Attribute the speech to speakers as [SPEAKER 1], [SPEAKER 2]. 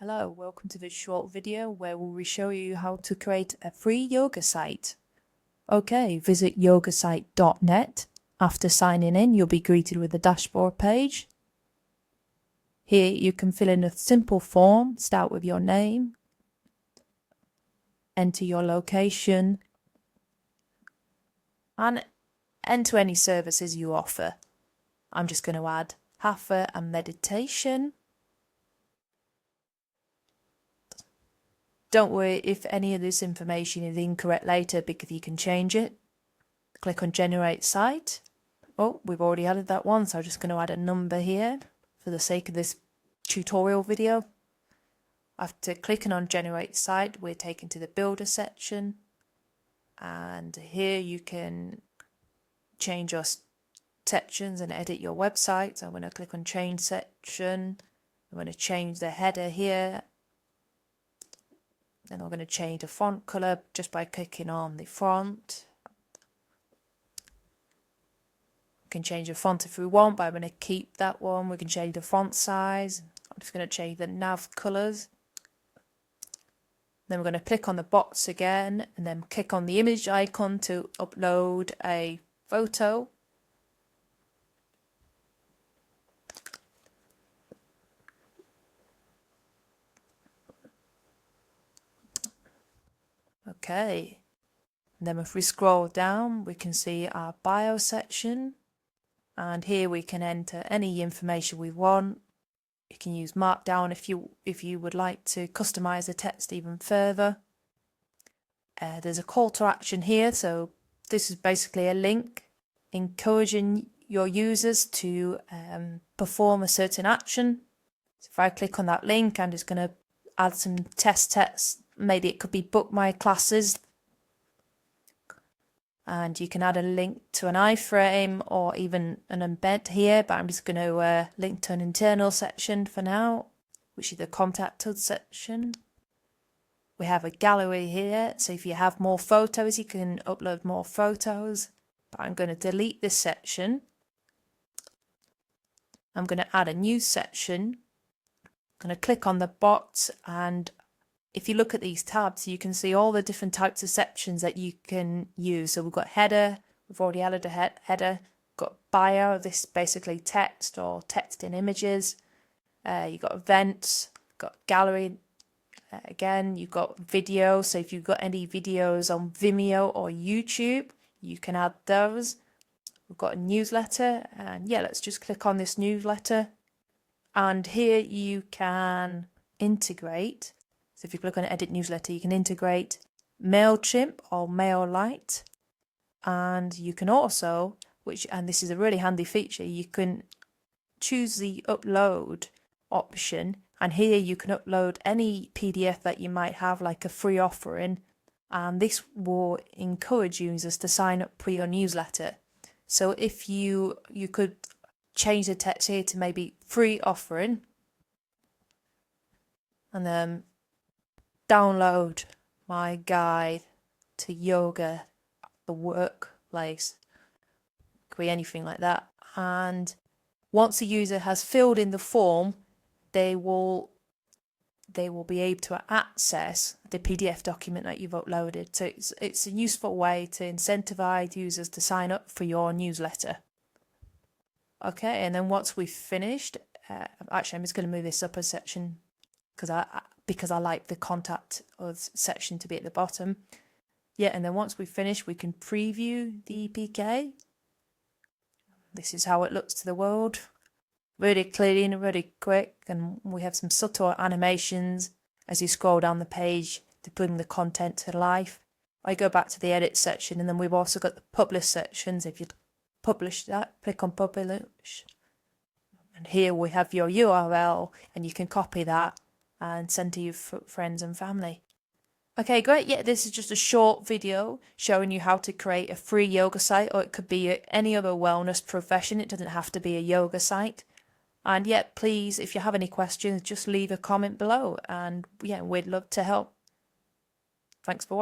[SPEAKER 1] Hello, welcome to this short video where we will show you how to create a free yoga site. Okay, visit yogasite.net. After signing in, you'll be greeted with a dashboard page. Here you can fill in a simple form, start with your name, enter your location, and enter any services you offer. I'm just going to add Hatha and meditation. Don't worry if any of this information is incorrect later because you can change it. Click on Generate Site. Oh, we've already added that one, so I'm just going to add a number here for the sake of this tutorial video. After clicking on Generate Site, we're taken to the Builder section. And here you can change your sections and edit your website. So I'm going to click on Change Section. I'm going to change the header here. Then I'm going to change the font color just by clicking on the font. We can change the font if we want, but I'm going to keep that one. We can change the font size. I'm just going to change the nav colors. Then we're going to click on the box again and then click on the image icon to upload a photo. Okay, and then if we scroll down, we can see our bio section, and here we can enter any information we want. You can use Markdown if you would like to customize the text even further. There's a call to action here, so this is basically a link encouraging your users to perform a certain action. So if I click on that link, I'm just going to add some test text. Maybe it could be book my classes, and you can add a link to an iframe or even an embed here, but I'm just going to link to an internal section for now, which is the contact us section. We have a gallery here, so if you have more photos you can upload more photos, but I'm going to delete this section. I'm going to add a new section. I'm going to click on the box, and if you look at these tabs, you can see all the different types of sections that you can use. So we've got header, we've already added a header, got bio, this is basically text or text in images. You've got events, got gallery, again, you've got video. So if you've got any videos on Vimeo or YouTube, you can add those. We've got a newsletter, and yeah, let's just click on this newsletter. And here you can integrate. So if you click on Edit Newsletter, you can integrate MailChimp or MailLite. And you can also, and this is a really handy feature, you can choose the upload option. And here you can upload any PDF that you might have, like a free offering. And this will encourage users to sign up for your newsletter. So if you could change the text here to maybe free offering. And then download my guide to yoga, the workplace, could be anything like that. And once the user has filled in the form, they will be able to access the PDF document that you've uploaded. So it's a useful way to incentivize users to sign up for your newsletter. Okay, and then once we've finished, actually I'm just going to move this up a section because I like the contact us section to be at the bottom. Yeah, and then once we finish, we can preview the EPK. This is how it looks to the world. Really clean, really quick, and we have some subtle animations as you scroll down the page to bring the content to life. I go back to the edit section, and then we've also got the publish sections. If you publish that, click on publish. And here we have your URL, and you can copy that and send to your friends and family. Okay, great. Yeah, this is just a short video showing you how to create a free yoga site, or it could be any other wellness profession. It doesn't have to be a yoga site. And yeah, please, if you have any questions, just leave a comment below, and yeah, we'd love to help. Thanks for watching.